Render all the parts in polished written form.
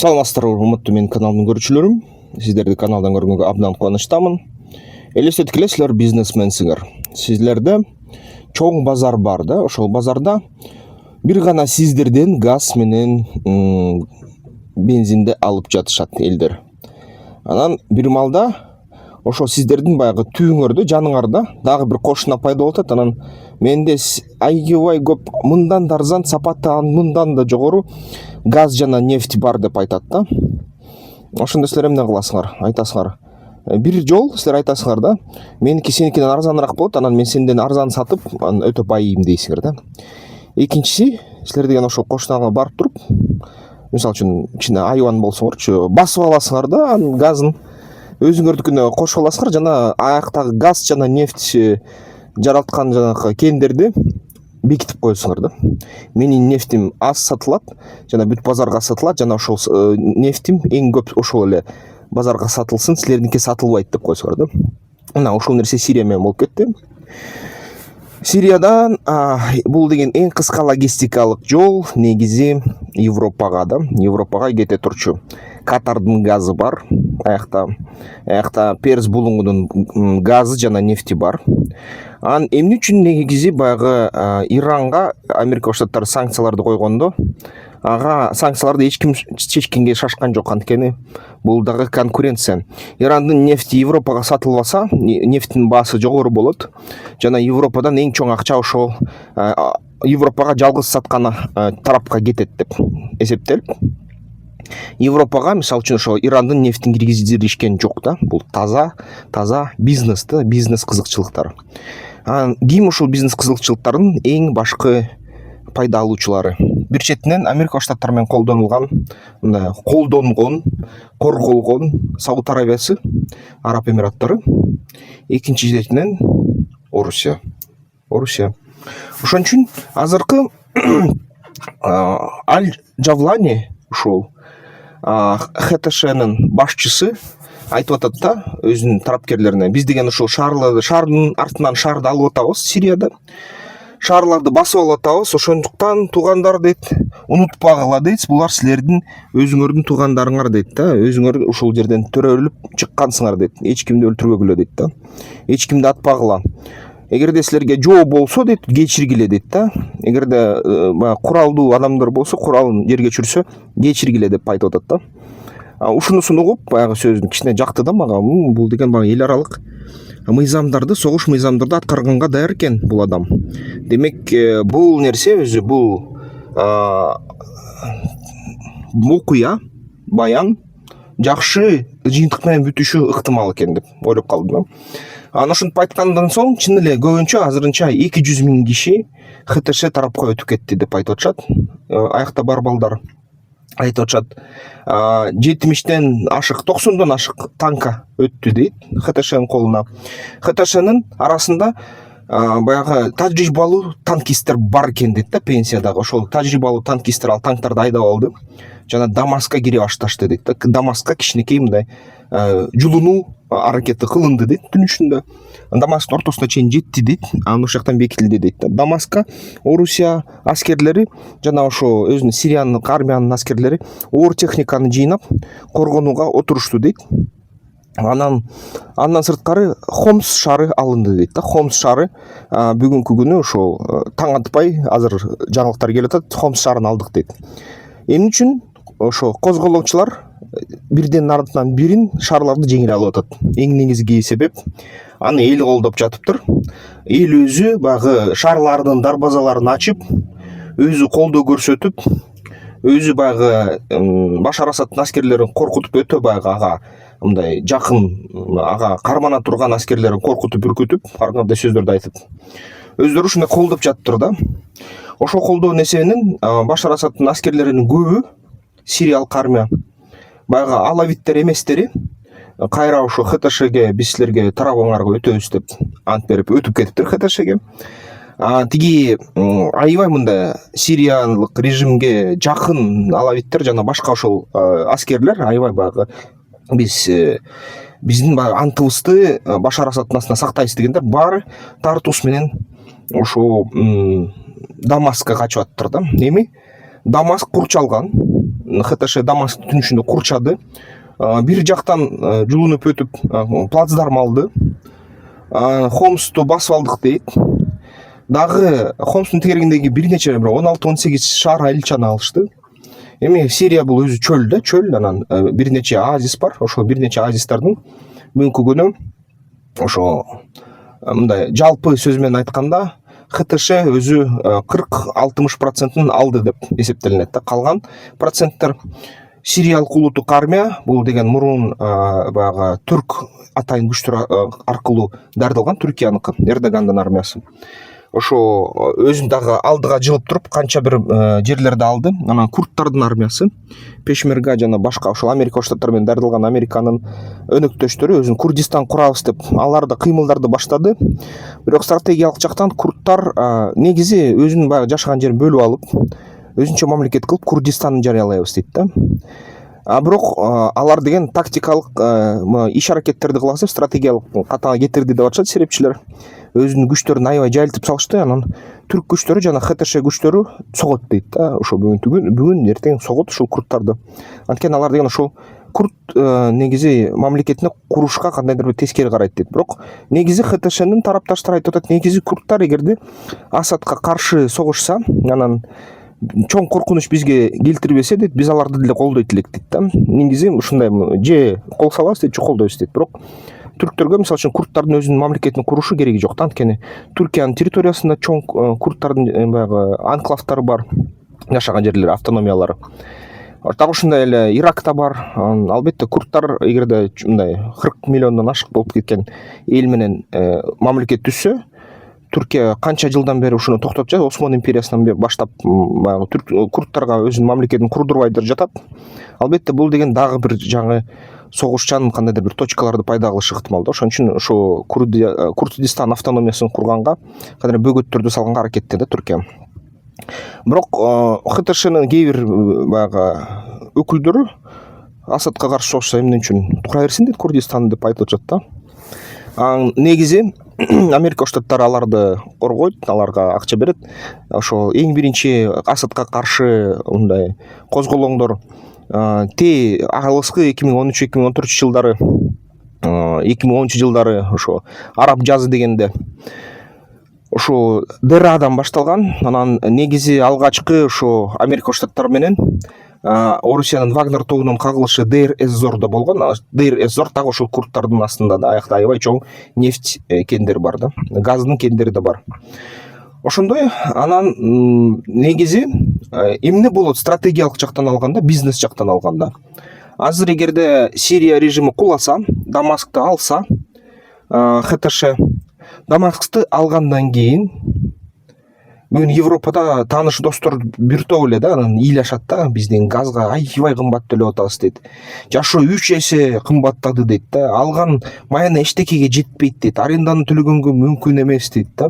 Саламатсыздар, урматтуу менин каналымдын көрүүчүлөрүм. Сиздерди каналдан көргөнгө абдан кубанычтамын. Элестеткиле, силер бизнесменсиңер. Силерде чоң базар бар да, ошол базарда бир гана сиздерден газ менен бензинди алып жатышат элдер. Анан бир маалда ошо сиздердин баягы түбүңөрдө, жаныңарда дагы бир кошуна пайда болуп атат. Анан менде айгыбай көп, мындан да арзан, сапаты мындан да жогору газ жана нефть бар деп айтат да. Ошондо силер эмне кыласыңар? Айтасыңар. Бир жол силер айтасыңар да, меники сеникиден арзаныраак болот, анан мен сенден арзан сатып, анан өтө байыйм дейсиңер да. Экинчиси, силер деген ошол кошунага барып туруп, мисалы үчүн кичине айван болсоңорчу, басып аласыңар да анын газын, өзүңөрдүкүнө кошуп аласыңар жана аяктагы газ жана нефть жараткан жанагы кендерди бекитип коесуңар да. Менин нефтим аз сатылат жана бүт базарга сатылат жана ошол нефтим эң көп ошол эле базарга сатылсын, силердинки сатылбайт деп койсуңар да. Мына ушул нерсе Сирия менен болуп кетти. Сириядан бул деген эң кыска логистикалык жол негизи Европага да. Европага кете турчу. Катардын газы бар, аякта Перс булуңунун газы жана нефти бар. Анан эмне үчүн негизи баягы Иранга Америка Штаттары санкцияларды койгондо, ага санкцияларды эч ким чечкенге шашкан жок, анткени бул дагы конкуренция. Ирандын нефти Европага сатылбаса, нефтин баасы жогору болот жана Европадан эң чоң акча ошол Европага жалгыз саткан тарапка кетет деп эсептелип, Европага мисалы үчүн ошо Ирандын нефтин киргизишкен жок да. Бул таза бизнес да, бизнес кызыкчылыктар. Ким ушул бизнес кызыкчылыктардын эң башкы пайда алуучулары? Бир четинен Америка Штаттары менен колдонгон, корголгон Сауд Арабиясы, Араб Эмираттары. Экинчи четинен Орусия. Ошон үчүн азыркы Аль-Джавлани ушул ХТШнын башчысы айтып атат да өзүнүн тарапкерлерине: биз деген ушул шаардын артынан шаарды алып атабыз, Сирияда шаарларды басып алып атабыз, ошондуктан туугандар дейт, унутпагыла дейт, булар силердин өзүңөрдүн туугандарыңар дейт да, өзүңөр ушул жерден төрөлүп чыккансыңар дейт, эч кимди өлтүрбөгүлө дейт да, эч кимди атпагыла. Эгерде силерге жоо болсо дейт, кечиргиле дейт да. Эгерде куралдуу адамдар болсо, куралын жерге чүрсө, кечиргиле деп айтып атат да. Ушунусун угуп, баягы сөзүн кичине жакты да мага. Бул деген баягы эл аралык мыйзамдарды, согуш мыйзамдарды аткарганга даяр экен бул адам. Демек, бул нерсе өзү, бул окуя, баян жакшы жыйынтык менен бүтүшү ыктымал экен деп ойлоп калдым да. Анан ошентип айткандан соң чын эле көбүнчө азырынча 200 000 киши ХТШ тарапка өтүп кетти деп айтып атышат. Аякта бар балдар айтып атышат. 70ден ашык, 90дон ашык танка өттү дейт ХТШнын колуна. ХТШнын арасында баягы тажрыйбалуу танкисттер бар экен дейт да, пенсиядагы. Ошол тажрыйбалуу танкисттер ал танктарды айдап алды жана Дамаска кире башташты дейт да. Дамаска кичинекей мындай жулунуу аракети кылынды дейт түн ичинде. Дамаскын ортосуна чейин жетти дейт, анан ошол жактан бекитилди дейт да. Дамаска Орусия аскерлери жана ошо өзүнүн Сириянын армиянын аскерлери оор техниканы жыйнап коргонууга отурушту дейт. Андан сырткары Хомс шаары алынды дейт да. Хомс шаары бүгүнкү күнү ошол таң атпай азыр жаңылыктар келип атат, Хомс шаарын алдык дейт. Эмне үчүн? Ошо козголоочулар бирден артынан бирин шаарларды жеңиле алып атат. Эң негизги себеп аны эл колдоп жатыптыр. Эл өзү баягы шаарлардын дарбазаларын ачып, өзү колдоо көрсөтүп, өзү баягы Башар Асадтын аскерлерин коркутуп, өтө баягы ага мындай жакын, ага кармана турган аскерлерин коркутуп, үркүтүп, ар кандай сөздөрдү айтып, өздөрү ушундай колдоп жатыптыр да. Ошол колдоонун эсебинен Башар Асадтын аскерлеринин көбү Сириялык армия баягы алавиттер эместери кайра ошо ХТШге биз силерге тарабыңарга өтөбүз деп ант берип өтүп кетиптир ХТШге. Тиги аябай мындай Сириялык режимге жакын алавиттер жана башка ошол аскерлер аябай баягы биздин баягы антыбызды Башар Асадтын астына сактайбыз дегендер баары тартуус менен ошо Дамаска качып аттыр да. Эми Дамаск курчалган, ХТШ Дамаск түнүшүндө курчады. Бир жактан жулунуп өтүп плацдарм алды. Хомсту басып алдык дейт. Дагы Хомстун тегерегиндеги бир нече 16-18 шаар айылчаны алышты. Эми Сирия бул өзү чөл да, чөл. Анан бир нече оазис бар. Ошол бир нече оазистардын бүгүнкү күнү ошо мындай жалпы сөз менен айтканда ХТШ өзү 40-60% алды деп эсептелинет да. Калган проценттер Сириялык улуттук армия, бул деген мурун баягы түрк атайын күчтөр аркылуу дарылган Түркияныкы, Эрдогандын армиясы. Ошо өзүн дагы алдыга жылып туруп канча бир жерлерди алды. Анан курдтардын армиясы, Пешмерга жана башка ошол Америка Коңшу Штаттары менен дарылган Американын өнөктөштөрү өзүн Курдистан курабыз деп алар да кыймылдарды баштады. Бирок стратегиялык жактан курдтар негизи өзүнүн баягы жашаган жерин бөлүп алып, өзүнчө мамлекет кылып Курдистанды жарыялайбыз дейт да. Бирок алар деген тактикалык иш аракеттерди кыласып, стратегиялык катага кетирди деп атышат серепчилер. Өзүнүн күчтөрүн аябай жайылтып салышты. Анан түрк күчтөрү жана ХТШ күчтөрү согот дейт да. Ошо бүгүн эртең согот ушул курдтарды. Анткени алар деген ошол курд негизи мамлекетине курушка кандайдыр бир тескери карайт дейт. Бирок негизи ХТШнын тарапташтары айтып атат, негизи курдтар эгерде Асадка каршы согушса, анан чоң коркунуч бизге келтирбесе дейт, биз аларды деле колдойт элек дейт да. Негизи ушундай же кол салабыз дейт, же колдойбуз дейт. Бирок түрктөргө мисалы үчүн курдтардын өзүнүн мамлекетин курушу кереги жок да. Анткени Түркиянын территориясында чоң курдтардын баягы анклавдары бар, жашаган жерлери, автономиялары. Так ушундай эле Иракта бар. Албетте курдтар эгерде мындай 40 миллиондон ашык болуп кеткен эл менен мамлекет түзсө, Түркия канча жылдан бери ушуну токтотуп жатат. Осман империясынан баштап баягы курдтарга өзүнүн мамлекетин курдурбайдыр жатат. Албетте бул деген дагы бир жаңы согушчан кандайдыр бир точкаларды пайда кылышы ыктымал да. Ошон үчүн ошо Курдистан автономиясын курганга кандайдыр бөгөттөрдү салганга аракеттенди Түркия. Бирок ХТШнын кээ бир баягы өкүлдөрү Асадка каршы согушса эмне үчүн тура берсин дейт Курдистан деп айтып жатат да. Негизи Америка Коңшу Штаттары аларды коргойт, аларга акча берет. Ошол эң биринчи Асадка каршы мындай козголоңдор алыскы 2013-2014 жылдары, 2010 жылдары ошо Араб жазы дегенде ошо Дерадан башталган. Анан негизи алгачкы ошо Америка Коңшу Штаттары менен Орусиянын Вагнер тобунун кагылышы Дейр-эз-Зордо болгон. Дейр-эз-Зор дагы ошол курдтардын астында да. Аякта аябай чоң нефть кендери бар да, газдын кендери да бар. Ошондой анан негизи эмне болот стратегиялык жактан алганда, бизнес жактан алганда. Азыр эгерде Сирия режими куласа, Дамаскты алса, ХТШ Дамаскты алгандан кийин бүгүн Европада тааныш достор бир топ эле да, анан ыйлашат да, биздин газга аябай кымбат төлөп атабыз дейт. Жашоо 3 эсе кымбаттады дейт да. Алган майына эчтекеге жетпейт дейт. Аренданы төлөгөнгө мүмкүн эмес дейт да.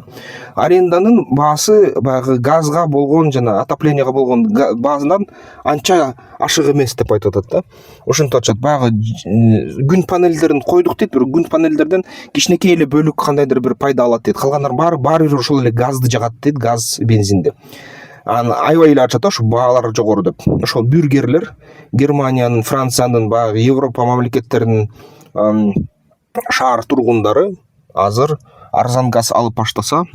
Аренданын баасы баягы газга болгон жана отопленияга болгон баасынан анча ашык эмес деп айтып атат да. Ошентип атышат. Баягы күн панелдерин койдук дейт, бирок күн панелдерден кичинекей эле бөлүк кандайдыр бир пайда алат дейт. Калгандар баары бир ошол эле газды жагат дейт, газ, бензинди. Аябай эле атышат ошо баалар жогору деп. Ошол бюргерлер Германиянын, Франциянын, баягы Европа мамлекеттеринин шаар тургундары азыр арзан газ алып баштаса,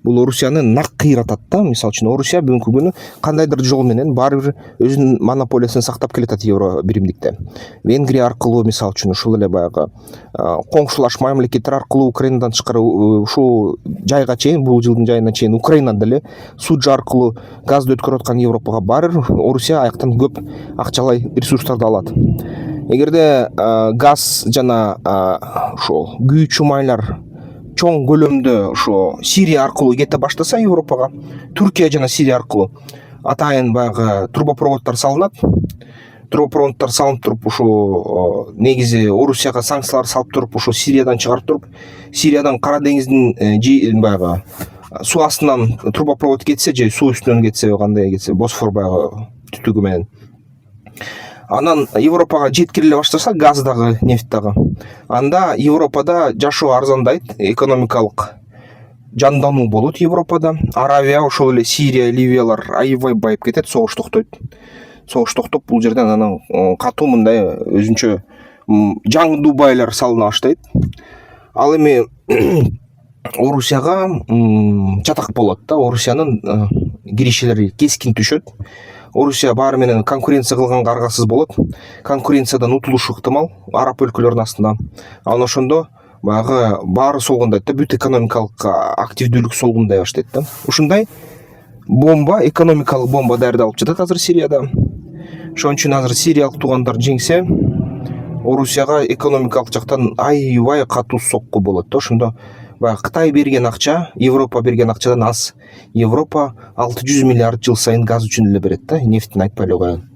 бул Орусияны нак кыйратат да. Мисалы үчүн Орусия бүгүнкү күнү кандайдыр жол менен баары бир өзүнүн монополиясын сактап келатат евро биримдикте. Венгрия аркылуу мисалы үчүн ушул эле баягы коңшулаш мамлекеттер аркылуу Украинадан тышкары ушул жайга чейин, бул жылдын жайына чейин Украинадан деле Суджа аркылуу газды өткөрүп аткан Европага баары Орусия аяктан көп акчалай ресурстарды алат. Эгерде газ жана ошол күйүүчү майлар чоң көлөмдө ошо Сирия аркылуу кете баштаса Европага, Түркия жана Сирия аркылуу атайын баягы трубопроводдор салынат. Трубопроводдор салынып туруп ушул негизи Орусияга санкциялар салып туруп, ушул Сириядан чыгарып туруп, Сириядан Кара деңиздин баягы суу астынан трубопровод кетсе же суу үстүнөн кетсе, кандай кетсе, Босфор баягы түтүгү менен, анан Европага жеткириле баштаса газ дагы, нефть дагы, анда Европада жашоо арзандайт, экономикалык жандануу болот Европада. Аравия, ошол эле Сирия, Ливиялар аябай байып кетет, согуш токтойт. согуш токтоп бул жерден анан катуу мындай өзүнчө жаңдуу байлар салына баштайт. Ал эми Орусияга чатак болот да. Орусиянын киришелери кескин түшөт. Орусия баары менен конкуренция кылганга аргасыз болот. Конкуренциядан утулушу ыктымал араб өлкөлөрүнүн астында. Анан ошондо баягы баары солгундайт да, бүт экономикалык активдүүлүк солгундай баштайт да. Ушундай бомба, экономикалык бомба даярдалып жатат азыр Сирияда. Ошон үчүн азыр сириялык туугандар жеңсе, Орусияга экономикалык жактан аябай катуу сокку болот да. Ошондо баягы Кытай берген акча, Европа берген акчадан аз. Европа 600 миллиард жыл сайын газ үчүн эле берет да, нефтин айтпай эле коеюн.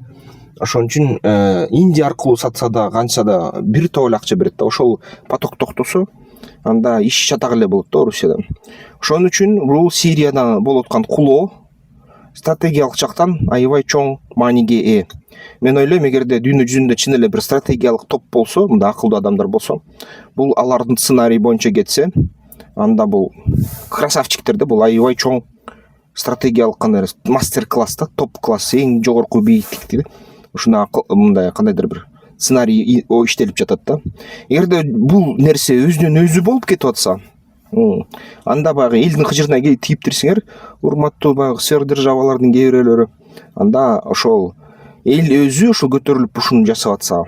Ошон үчүн Индия аркылуу сатса да, канча да бир топ эле акча берет да. Ошол поток токтосо, анда иш чатак эле болот да Орусияда. Ошон үчүн бул Сирияда болуп аткан кулоо стратегиялык жактан аябай чоң мааниге ээ. Мен ойлойм, эгерде дүйнө жүзүндө чын эле бир стратегиялык топ болсо, мындай акылдуу адамдар болсо, бул алардын сценарий боюнча кетсе, анда бул красавчиктерде бул аябай чоң стратегиялык кандай мастер-класс да, топ класс, эң жогорку бийиктикти ушундай мындай кандайдыр бир сценарий иштелип жатат да. Эгерде бул нерсе өзүнөн өзү болуп кетип атса, анда баягы элдин кыжырына тийип турсуңар, урматтуу баягы сверхдержавалардын кээ бирөөлөрү, анда ошол эл өзү ошол көтөрүлүп ушуну жасап атса,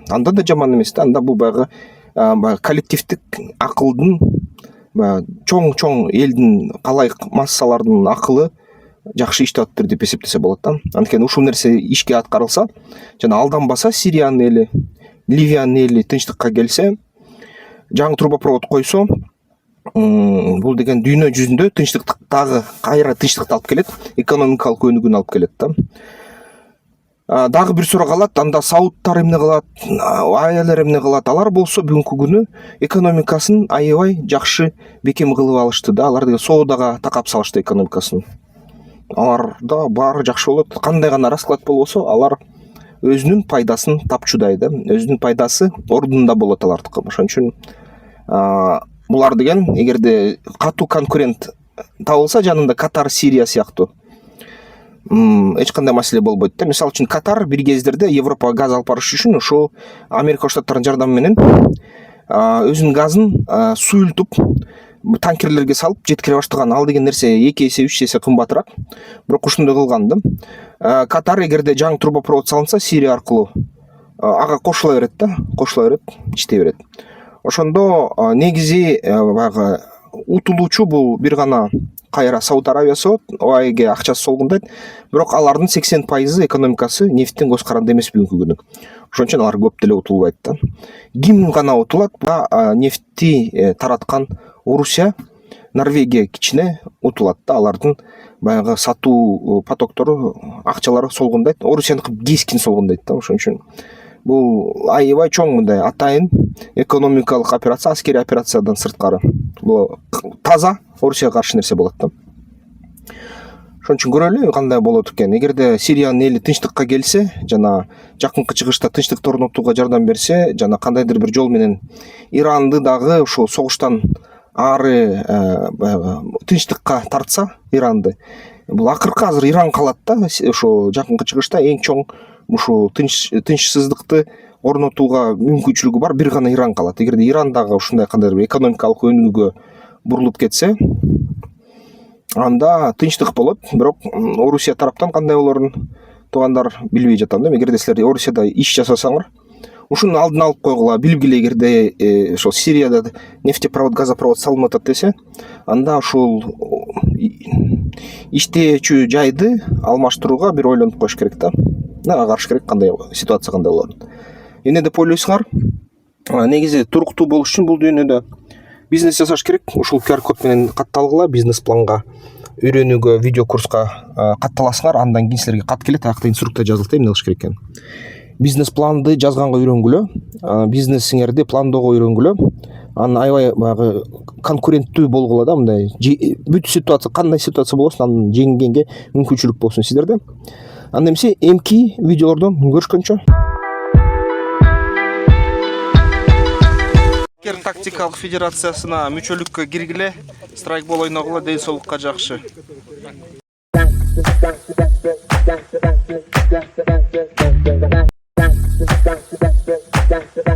анда да жаман эмес да. Анда бул баягы коллективдик акылдын, чоң элдин калайык массалардын акылы жакшы иштеп атыптыр деп эсептесе болот да. Анткени ушул нерсе ишке аткарылса, жана алданбаса Сириянын эли, Ливиянын эли тынчтыкка келсе, жаңы трубопровод койсо, бул деген дүйнө жүзүндө тынчтыкты дагы кайра тынчтыкты алып келет, экономикалык өнүгүүнү алып келет да. Дагы бир суроо калат, анда саудтар эмне кылат, аялар эмне кылат? Алар болсо бүгүнкү күнү экономикасын аябай жакшы бекем кылып алышты да. Алар деген соодага такап салышты экономикасын. Аларда баары жакшы болот. Кандай гана расклад болбосо, алар өзүнүн пайдасын тапчудай да. Өзүнүн пайдасы ордунда болот алардыкы. Ошон үчүн булар деген эгерде катуу конкурент табылса, жанында Катар, Сирия сыяктуу, эч кандай маселе болбойт да. Мисалы үчүн Катар бир кездерде Европага газ алып барыш үчүн ошол Америка Коңшу Штаттарынын жардамы менен өзүнүн газын суюлтуп танкерлерге салып жеткире баштаган. Ал деген нерсе 2 эсе 3 эсе кымбатыраак. Бирок ушундай кылган да. Катар эгерде жаңы трубопровод салынса, Сирия аркылуу ага кошула берет да, иштей берет. Ошондо негизи баягы утулуучу бул бир гана кайра Сауд Арабиясы болот, ОАЭге акчасы солгундайт, бирок алардын 80% экономикасы нефттин көз каранды эмес бүгүнкү күнү. Ошон үчүн алар көп деле утулбайт да. Ким гана утулат? Нефтти тараткан Орусия, Норвегия кичине утулат да. Алардын баягы сатуу потоктору, акчалары солгундайт. Орусияныкы кескин солгундайт да. Ошон үчүн бул аябай чоң мындай атайын экономикалык операция, аскерий операциядан сырткары. Бул таза Орусияга каршы нерсе болот да. Ошон үчүн көрөлү кандай болот экен. Эгерде Сириянын эли тынчтыкка келсе, жана жакынкы чыгышта тынчтыкты орнотууга жардам берсе, жана кандайдыр бир жол менен Иранды дагы ошол согуштан ары тынчтыкка тартса, Иранды, бул акыркы азыр Иран калат да. Ошо жакынкы чыгышта эң чоң ушул тынчсыздыкты орнотууга мүмкүнчүлүгү бар бир гана Иран калат. Эгерде Иран дагы ушундай кандайдыр бир экономикалык өнүгүүгө бурулуп кетсе, анда тынчтык болот. Бирок Орусия тараптан кандай болорун туугандар билбей жатам да. Эгерде силер Орусияда иш жасасаңар, ушуну алдын алып койгула, билгиле. Эгерде ошол Сирияда нефтепровод, газопровод салынып атат десе, анда ушул иштечү жайды алмаштырууга бир ойлонуп коюш керек да. Караш керек, кандай ситуация кандай болот. Эмне деп ойлойсуңар? Негизи туруктуу болуш үчүн бул дүйнөдө бизнес жасаш керек. Ушул QR код менен катталгыла, бизнес планга, үйрөнүүгө, видео курска катталасыңар. Андан кийин силерге кат келет, аякта инструкция жазылат, эмне кылыш керек экенин. Бизнес планды жазганга үйрөнгүлө, бизнесиңерди пландоого үйрөнгүлө. Анан аябай баягы конкуренттүү болгула да, мындай бүт ситуация, кандай ситуация болсун, анын жеңгенге мүмкүнчүлүк болсун сиздерде. Анда эмесе эмки видеолордон көрүшкөнчө. Тактикалык федерациясына мүчөлүккө киргиле, страйкбол ойногула, ден соолукка жакшы. da